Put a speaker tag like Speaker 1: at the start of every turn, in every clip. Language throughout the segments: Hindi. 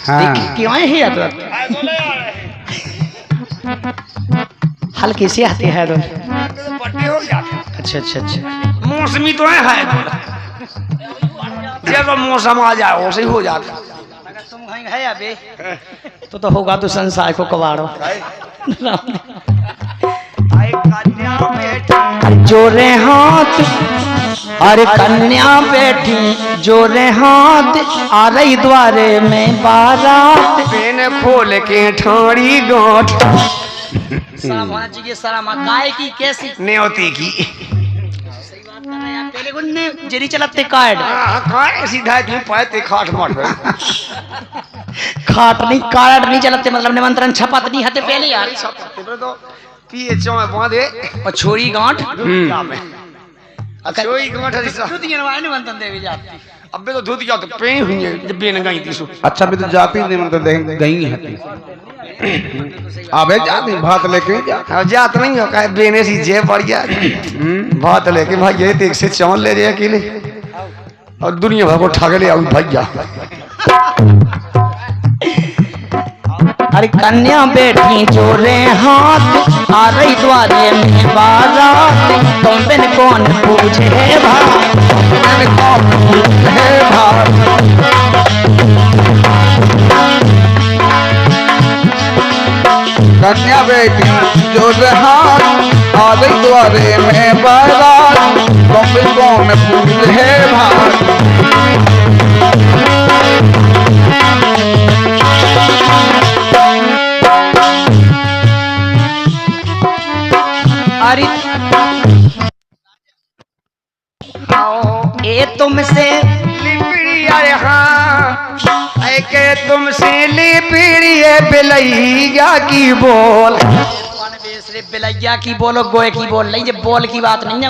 Speaker 1: हाँ।
Speaker 2: क्यों है ये तो हल्की सी आती है रोज।
Speaker 3: बर्थडे हो गया था।
Speaker 2: अच्छा अच्छा अच्छा।
Speaker 3: मौसमी तो है जब मौसम आ जाए वैसे ही हो जाता।
Speaker 2: अगर तुम कहीं है अभी तो होगा तो संसार को कबाड़ो। जोरे हाथ अरे कन्या बेटी जोरे हाथ आ रही द्वारे में बारात
Speaker 3: पेन खोल के ठाड़ी गांठ
Speaker 2: सलाम होना चाहिए सलाम काय की कैसी
Speaker 3: न्योती की
Speaker 2: सही बात कर रहे हैं आप पहले गुन्ने जरी चलते कार्ड
Speaker 3: काय सीधा तुम पाते खाट मार
Speaker 2: खाट नहीं कार्ड नहीं चलते मतलब निमंत्रण छपत नहीं हते पहले यार
Speaker 3: तो पीएचओ में बांधे
Speaker 2: और छोरी गांठ
Speaker 3: छोरी गांठ
Speaker 2: निमंत्रण देवी जाती
Speaker 3: अबे तो धुत गया तो पेन हुई है बेन गई थी सो
Speaker 1: अच्छा भी तो जाती नहीं मतलब गई है अबे जाती भात लेके जा
Speaker 3: अब जात नहीं हो का बेने सी जे बढ़िया भात लेके भाई ये देख से चावल ले जाए अकेले और दुनिया भर को ठग ले आऊ भैया
Speaker 2: अरे कन्या बेटी जोरे हाथ आ रही द्वारे में बारात कौन बिन कौन पूछे भाई कौन पूछे भाई
Speaker 1: कन्या बेटी जो हाथ आ गई द्वारे में बारात कौन फूल है भाई
Speaker 2: अरे ए तुमसे
Speaker 3: लिपड़ी अरे हाँ ऐ के तुमसे लिपड़ी बिलैया की बोल
Speaker 2: रे बिलैया की बोलो गोए की बोल नहीं ये बोल की बात नहीं है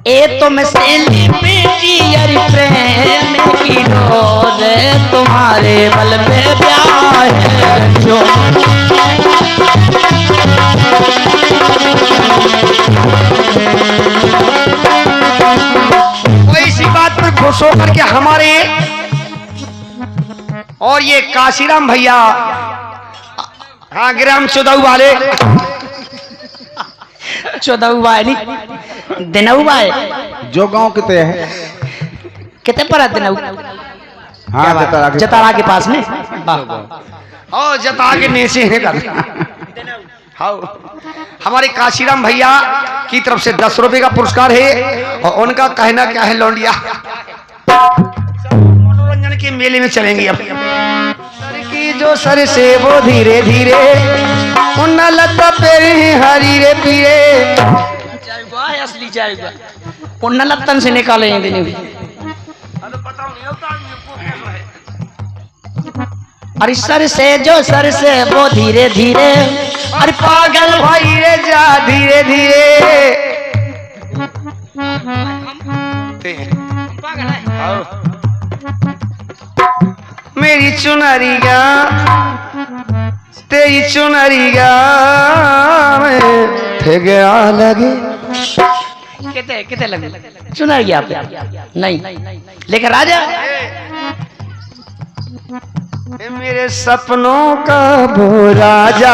Speaker 2: ए तुमसे लिपटी अरे प्रेम की डोर तुम्हारे बल पे प्यार है जो
Speaker 3: इसी बात पर खुश होकर के हमारे और ये काशीराम भैया हाँ ग्राम चौदह वाले
Speaker 2: चौदह नहीं दिनऊ है
Speaker 1: जो गांव कितने है
Speaker 2: कितने पर है दिनऊ
Speaker 1: हाँ
Speaker 2: जतारा के पास में
Speaker 3: और जता के नेसे है कर हाँ हमारे काशीराम भैया की तरफ से 10 रुपए का पुरस्कार है और उनका कहना क्या है लौंडिया मनोरंजन के मेले में चलेंगे अब सर की जो सर से वो धीरे धीरे उन लता पेरी हरी रे पीरे
Speaker 2: असली जाएगा उन लत्तन से निकाले हैं दिन अरे सर से जो सर से वो धीरे धीरे अरे पागल
Speaker 3: भाई रे जा धीरे धीरे मेरी चुनरिया तेरी चुनरिया में थे गया लगे
Speaker 2: कितने लगे चुना गया आप नहीं लेकिन राजा
Speaker 3: मेरे सपनों का वो राजा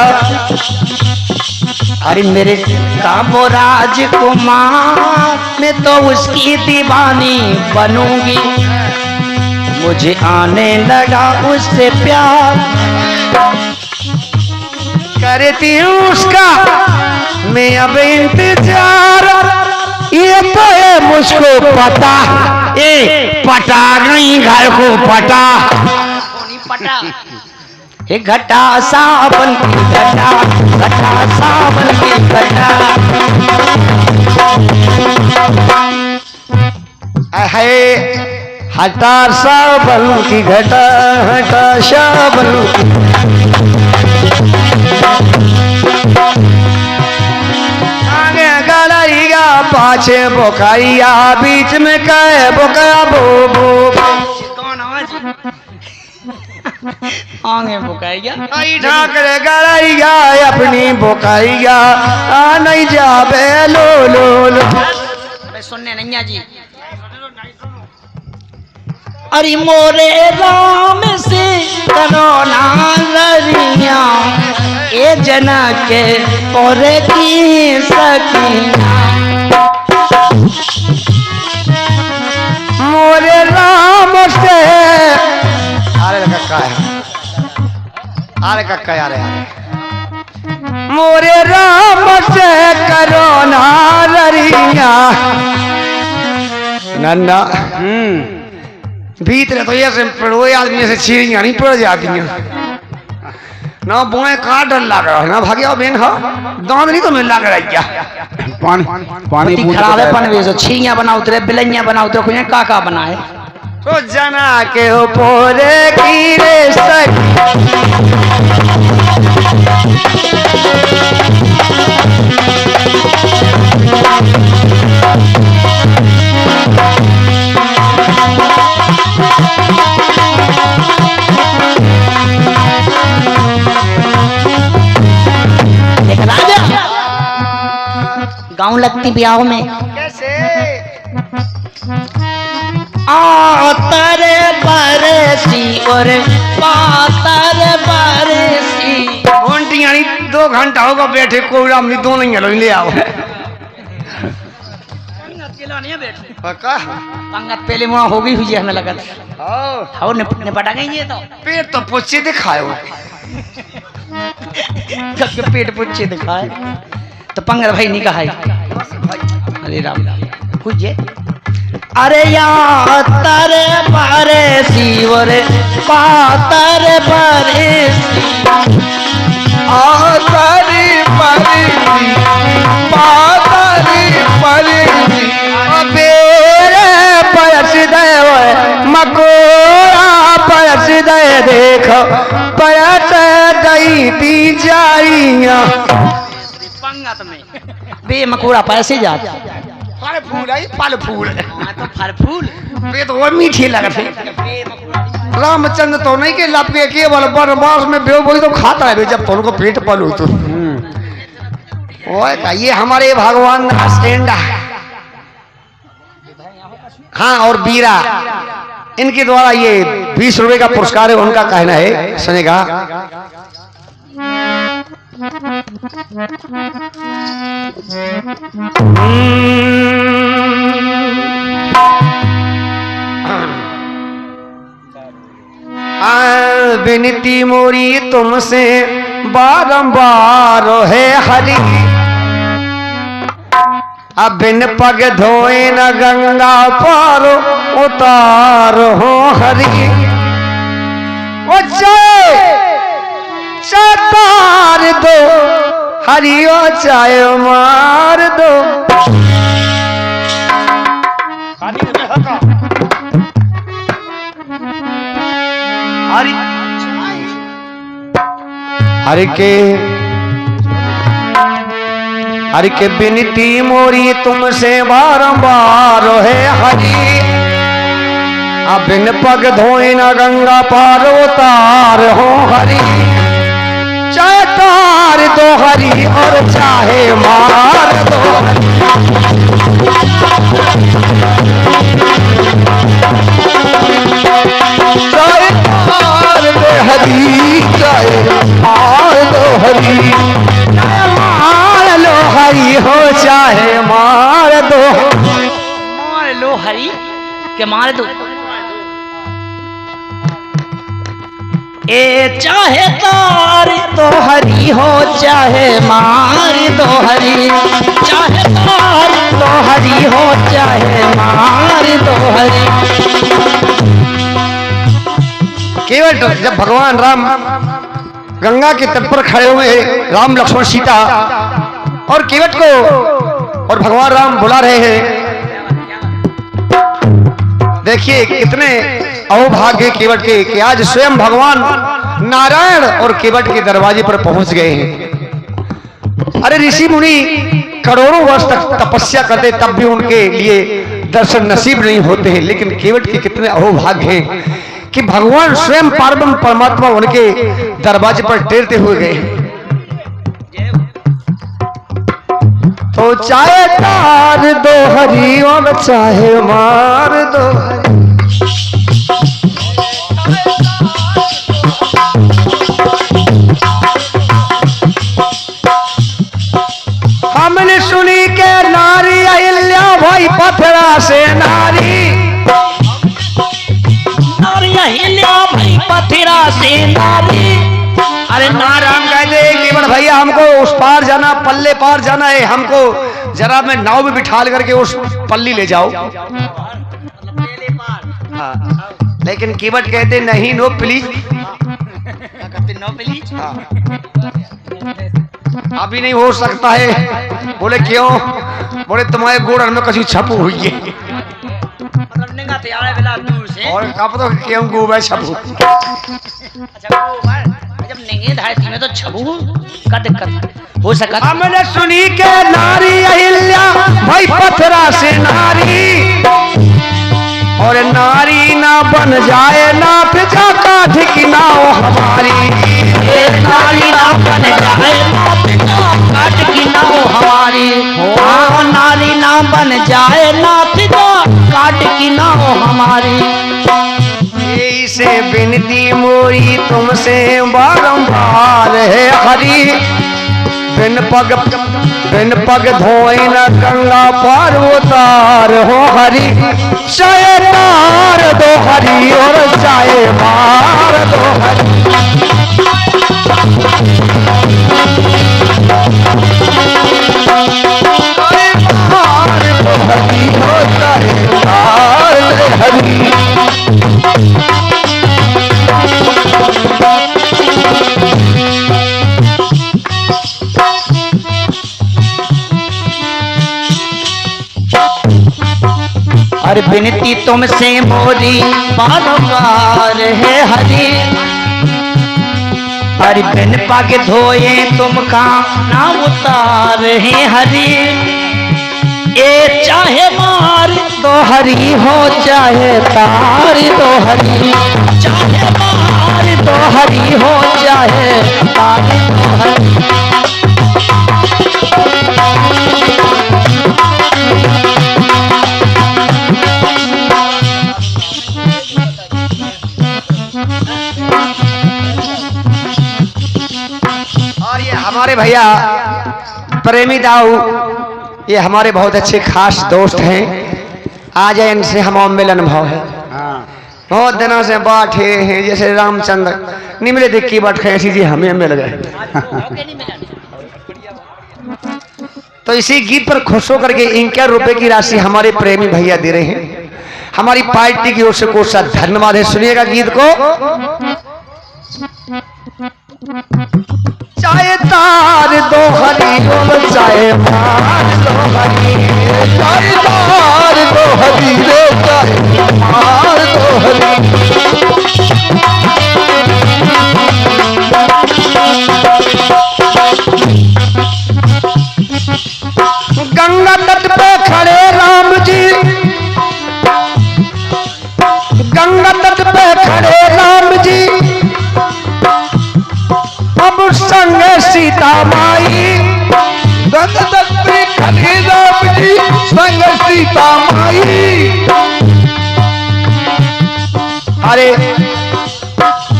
Speaker 2: अरे मेरे का वो राजकुमार मैं तो उसकी दीवानी बनूंगी मुझे आने लगा उससे प्यार
Speaker 3: करती हूँ उसका मैं अब इंतजार ये तो है मुझको पता ए पटा नहीं घर को पटा
Speaker 2: एक घटा सावन की घटा घटा सावन की घटा
Speaker 3: है हटा सावन की घटा हटा सावन आगे गलैया पाछे बोकाइया बीच में कहे बोका बो बो
Speaker 2: आगे बुकाएगा
Speaker 3: ठाकर गलैया अपनी बोकाइया आ नहीं जाबे लो लो लो
Speaker 2: सुनने नहीं जी अरे मोरे राम से करो ना लड़िया ए जना के और की सकिया
Speaker 3: मोरे राम से अरे कक्का है अरे कक्का यार मोरे राम से करो ना लड़िया नन्ना भीतर तो ये पड़ोए आदमी से चीड़ियाँ नहीं पड़ जाती हैं ना बोए का डर लग रहा है ना भाग्य बेन हो दांत नहीं तो मिल लग रहा है क्या
Speaker 1: पानी पानी
Speaker 2: खराब है पनवे से छिड़ियाँ बनाओ तेरे बिलैया बनाओ तेरे कुछ काका बनाए
Speaker 3: तो जना के हो पोरे की रे सच
Speaker 2: गाँव लगती ब्याह में
Speaker 3: कैसे
Speaker 2: आतर बरसी और पातर बरसी
Speaker 3: घंटियाँ नहीं 2 घंटा होगा बैठे कोई अपनी दो नहीं है ले आओ पक्का
Speaker 2: पंगत पहले मुआ हो गई हुई है हमें लगा
Speaker 3: आओ
Speaker 2: निपटा गई ये तो
Speaker 3: पेट तो पुच्छे दिखाओ
Speaker 2: सबके पेट पुच्छे दिखाए तो पंगत भाई नहीं कहा अरे राम पूछे अरे या तर बरसी और पातर बरसी
Speaker 1: आतारी परी पातारी परी
Speaker 3: बेरे पयस दे मकोरा पयस दे देखो पयस दई दी जाइया
Speaker 2: पंगत में बे मकोड़ा पैसे जाता
Speaker 3: फल फूल आई फल फूल
Speaker 2: तो फल फूल
Speaker 3: बे तो वो मीठी लगते रामचंद्र तो नहीं के लपके केवल वनवास में बेव बोली तो खाता है जब तो उनको पेट पलू तो ओए का ये हमारे भगवान का स्टैंड है हाँ और बीरा इनके द्वारा ये 20 रुपए का पुरस्कार है उनका कहना है सुनेगा विनती मोरी तुमसे बारंबार है हरि अब बिन पग धोए न गंगा पार उतार हो हरि ओ चार दो हरियो चाय मार दो हरि के बिनती मोरी तुमसे बारंबार है हरि अब बिन पग धोए न गंगा पार उतार हो हरि चाहे तार दो हरि और चाहे मार दो
Speaker 1: चाहे मार दो हरी चाहे मार दो हरी
Speaker 3: मार लो हरि हो चाहे मार दो
Speaker 2: मार लो हरी के मार दो ए चाहे तार तो हरी हो चाहे मार दो हरी चाहे तार तो हरी हो चाहे मार दो हरी
Speaker 3: केवल जब भगवान राम गंगा के तट पर खड़े हुए राम लक्ष्मण सीता और केवट को और भगवान राम बुला रहे हैं देखिए कितने अहोभाग्य केवट के कि आज स्वयं भगवान नारायण और केवट के दरवाजे पर पहुंच गए हैं। अरे ऋषि मुनि करोड़ों वर्ष तक तपस्या करते तब भी उनके लिए दर्शन नसीब नहीं होते हैं, लेकिन केवट के कितने अहोभाग्य हैं कि भगवान स्वयं पार्वती परमात्मा उनके दरवाजे पर टेरते हुए गए। तो चाहे तार दो हरि और चाहे मार दो हरि भैया हमको उस पार जाना, पल्ले पार जाना है, हमको जरा मैं नाव में बिठा करके उस पल्ली ले जाओ। हाँ, लेकिन कीवट कहते नहीं, नो प्लीज। हाँ, अभी नहीं हो सकता है। बोले क्यों? बोले तुम्हारे गोड़ में कभी छपू हुई है और कब तो क्यों गोबर छपू।
Speaker 2: जब नहीं धारती में तो छबू का दिक्कत हो सका।
Speaker 3: हमने सुनी के नारी अहिल्या भाई पथरा से नारी, और नारी ना बन जाए ना पिता काठ की नाव हमारी।
Speaker 2: नारी ना बन जाए ना पिता काठ की नाव हमारी। हाँ, नारी ना बन जाए ना पिता काठ की नाव हमारी।
Speaker 3: से विनती मोरी तुमसे बारंबार है हरी, बिन पग धोए न गंगा पार उतार हो हरी। चाहे तार दो हरी और चाहे मार दो हरी। मार दो हरी हो चाहे मार दो हरी।
Speaker 2: अरे विनती तुमसे मोरी बारंबार है हरी। अरे बिन पग धोए तुमका नाम उतार है हरी। ए चाहे मार दो हरी हो चाहे तार दो हरी। चाहे मार दो हरी हो चाहे तार दो हरी।
Speaker 3: और ये हमारे भैया प्रेमी दाऊ, ये हमारे बहुत अच्छे खास दोस्त हैं। आज इनसे हमारा मिलन भाव है। बहुत दिनों से बैठे हैं, जैसे रामचंद्र निमले देख की बैठ ऐसी जी हमें मिल गए। तो इसी गीत पर खुश होकर के 51 रुपए की राशि हमारे प्रेमी भैया दे रहे हैं। हमारी पार्टी की ओर से कोई सा धन्यवाद है। सुनिएगा गीत को। चाहे तार दो हरी और चाहे मार दो हरी।
Speaker 1: चाहे तार दो हरी रे चाहे मार दो हरी।
Speaker 3: गंगा तट पे खड़े राम जी, गंगा तट पे खड़े राम जी, अब संग सीता माई।
Speaker 1: गंगा तट पे खड़े राम जी संग सीता माई।
Speaker 3: अरे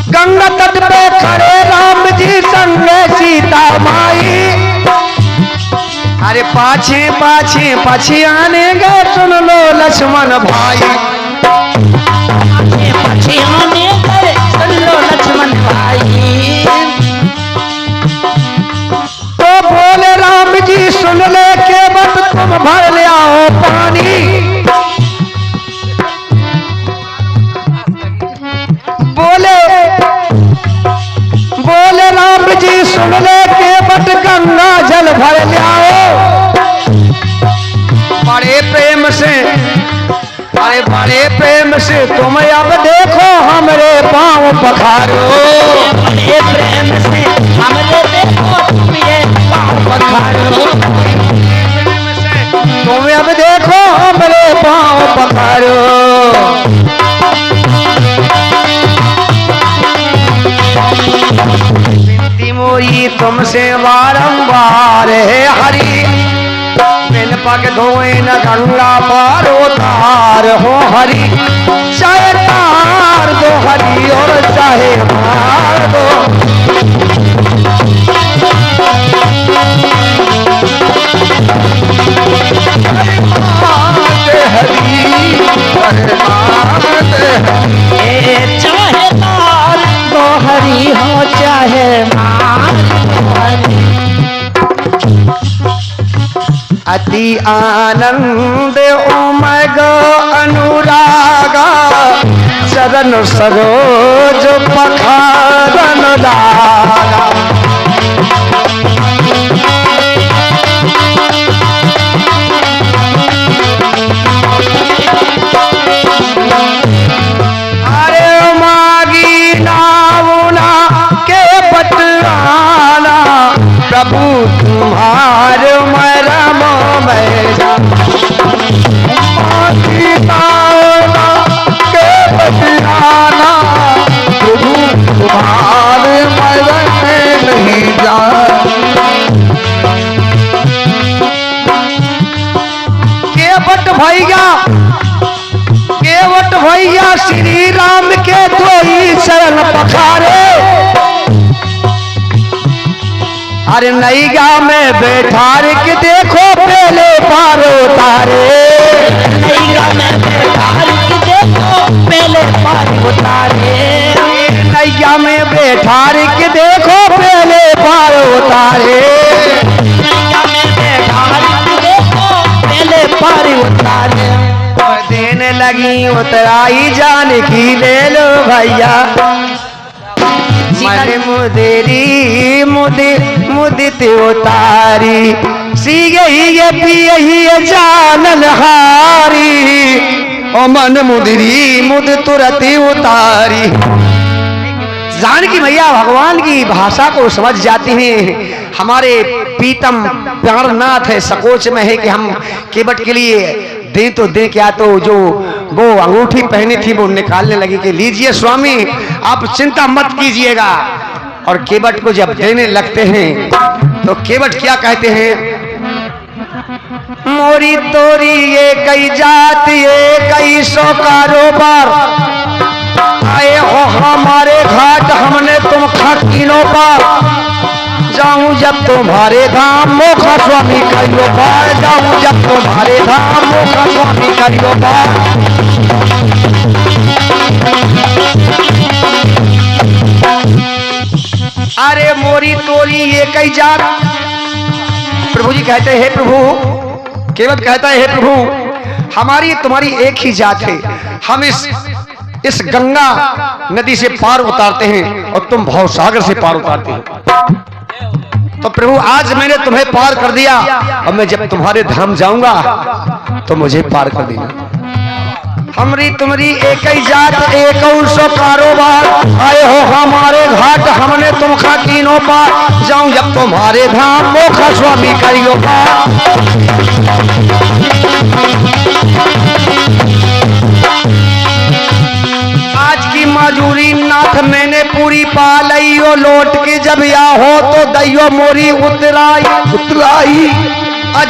Speaker 3: गंगा तट पे खड़े राम जी संग सीता माई। अरे पाछे पाछे पाछे आने गए सुन लो लक्ष्मण भाई।
Speaker 2: पाछे आने गए सुन लो लक्ष्मण भाई।
Speaker 3: तो बोले राम जी सुन ले के बत तुम भर ले आओ पानी। बोले राम जी सुन ले के बत गंगा जल भर ले आओ। बड़े प्रेम से, अरे बड़े प्रेम से तुम अब देखो हमरे पाँव पखारो।
Speaker 2: बड़े प्रेम से हमरे देखो तुम ये पाँव पखारो।
Speaker 3: तुम अब देखो हमरे पाँव पखारो। विनती मोरी तुमसे बारंबार है हरी, बिन पग धोए न गंगा पार उतार हो हरी। चाहे तार दो हरी और चाहे मार दो।
Speaker 2: चाहे तार दो हरी हो चाहे मार दो हरी।
Speaker 3: अति आनंद उमग अनुरागा चरण सरोज पखारन लागा। अरे मागी नामुना के पटराना प्रभु तुम्हार मरम मैजा। मागी नामुना के पटराना
Speaker 1: प्रभु तुम्हारे मरण नहीं जाए।
Speaker 3: केवट भैया श्री राम के धोई शरण पखारे। अरे नैया में बैठार के देखो पहले पार उतारे।
Speaker 2: नैया में बैठार के देखो पहले पार उतारे।
Speaker 3: नैया में बैठार के देखो पहले पार उतारे।
Speaker 2: नैया में बैठार के देखो पहले पार उतारे।
Speaker 3: देने लगी उतराई जान की ले लो भैया। मन मुदेरी मुदित उतारी सी गई ये पी ये जानन हारी। ओ मन मुदरी मुद तुरती उतारी। जानकी मैया भगवान की भाषा को समझ जाती हैं। हमारे पीतम प्यारनाथ है, सकोच में है कि हम केवट के लिए दें तो दें क्या। तो जो वो अंगूठी पहनी थी वो निकालने लगी कि लीजिए स्वामी आप चिंता मत कीजिएगा। और केवट को जब देने लगते हैं तो केवट क्या कहते हैं? मोरी तोरी ये कई जात ये कई सौ कारोबार आए हो हमारे घाट हमने तुम खकीनों पर। जाऊं जब तुम्हारे धाम मोखा स्वामी करियो पार। जाऊं जब तुम्हारे धाम मोखा स्वामी करियो पार। अरे मोरी तोरी ये कई जात। प्रभु जी कहते हैं प्रभु, केवट कहता है हे प्रभु हमारी तुम्हारी एक ही जात है। हम इस गंगा नदी से पार उतारते हैं और तुम भवसागर से पार उतारते हो। तो प्रभु आज मैंने तुम्हें पार कर दिया, अब मैं जब तुम्हारे धाम जाऊंगा तो मुझे पार कर देना। हमरी तुम्हारी एक ही जात एक सौ कारोबार आए हो हमारे घाट हमने तुम खाकीनों पार। जाऊं जब तुम्हारे धाम मोखा स्वामी करियो पार। आज की मजूरी नाथ मैंने पूरी पा लई। लौट के जब या हो तो दैयो मोरी उतराई।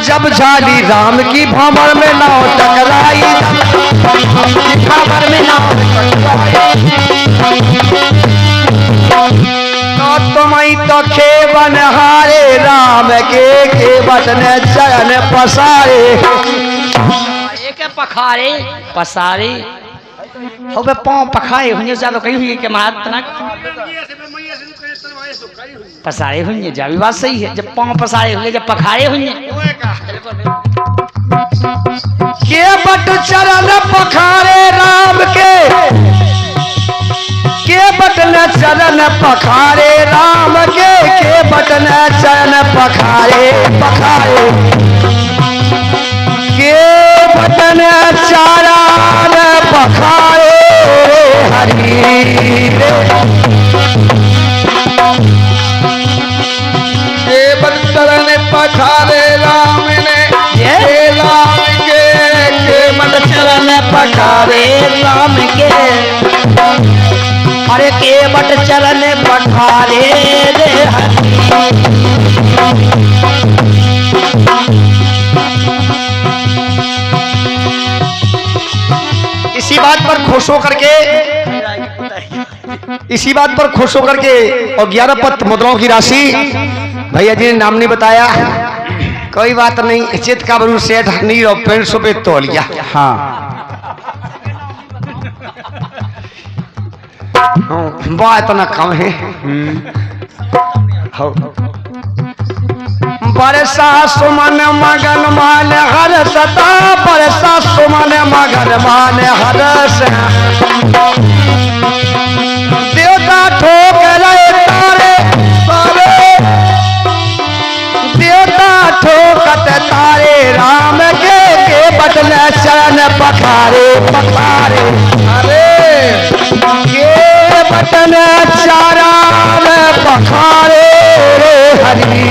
Speaker 3: जब झाली राम की भंवर में नाव टकराई। भंवर में नाव तो तुम्हें तो खेवन हारे राम के बटन चरण पसारे।
Speaker 2: एक पखारे पसारे हो बे पांव पखाए हुए ज्यादा कहीं हुई के महात्मा पसारे हुए जा भी बात सही है। जब पांव पसारे हुए जब पखारे हुए
Speaker 3: के बट चरण पखारे राम के बटन चरण पखारे राम के बटन चरण पखारे पखारे के बटन चरण पखारे हरि
Speaker 1: केवट चरण पखारे राम ने राम के केवट
Speaker 2: चरण पखारे राम के। अरे केवट चरण पखारे रे
Speaker 3: इसी बात पर खुश होकर के और 11 पत मुद्राओं की राशि भैया जी ने नाम नहीं बताया। कोई बात नहीं, चित का बरू सेठ नीर और 500 पे तोलिया। हाँ बात इतना कम है। बरसा सुमन मगन मान हर सता, बरसा सुमन मगन मान हर से। देवता ठोक रहे तारे तारे, देवता ठोकत तारे राम के बटन चरण पखारे पखारे।
Speaker 1: अरे
Speaker 3: के बटन चरण पखारे हरि।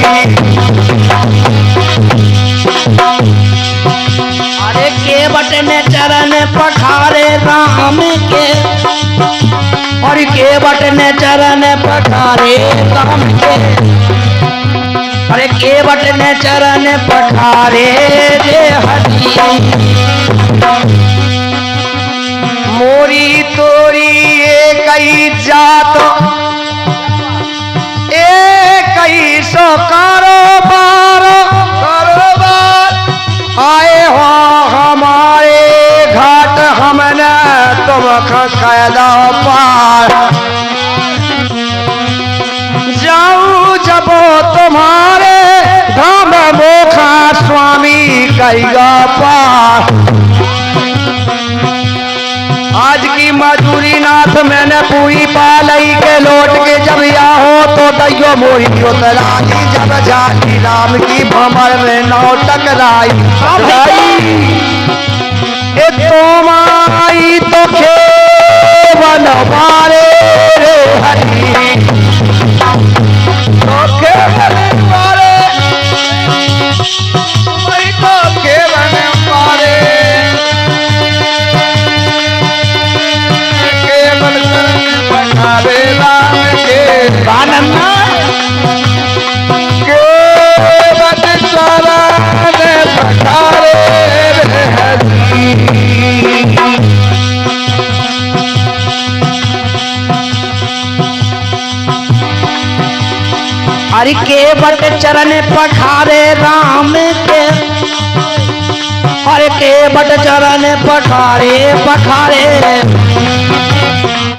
Speaker 2: अरे के बटन चरण पखारे राम के, और के बटन चरण पखारे राम के, अरे के बटन चरण पखारे रे हरि।
Speaker 3: मोरी तोरी एक ही जात, एक ही सो कारोबार, कारोबार आए हो हमारे घाट, हमने तुम कैदा पार। जाऊं जबो तुम्हारे धाम मोखा स्वामी कैगा पार। आज की मजूरी नाथ मैंने पूरी पालई के लौट के जब या हो तो दैयो मोरी उतराई। जब जानी राम की भंवर में नौ टकराई, ए तुम आई तो खेवन मारे रे हरि। तो खेवन मारे, वही तो खेवन मारे।
Speaker 1: पखारे राम के
Speaker 2: बानन्ना
Speaker 1: के बट चरण पखारे रे हरि।
Speaker 2: हरि के बट चरण पखारे राम के, हरि के बट चरण पखारे पखारे।